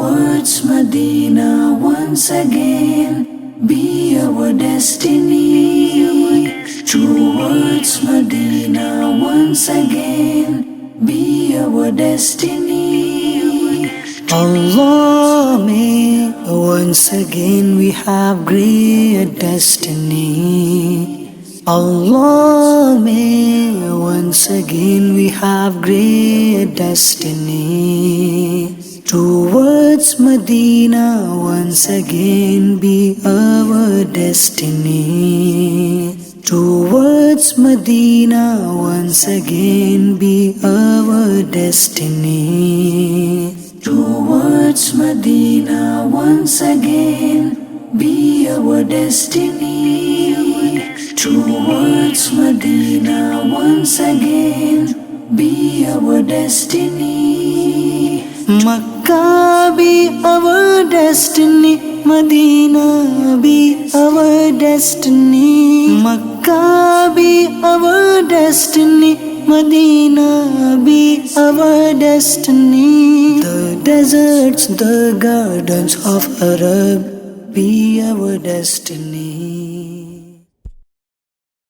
Towards Medina once again be our destiny. Towards Medina once again be our destiny. Allah, may once again we have great destiny. Allah, may once again we have great destiny. Towards Medina once again be our destiny. Towards Medina once again be our destiny. Towards Medina once again be our destiny. Towards Medina once again be our destiny. Makkah be our destiny, Medina be our destiny. Makkah be our destiny, Medina be our destiny. The deserts, the gardens of Arab be our destiny.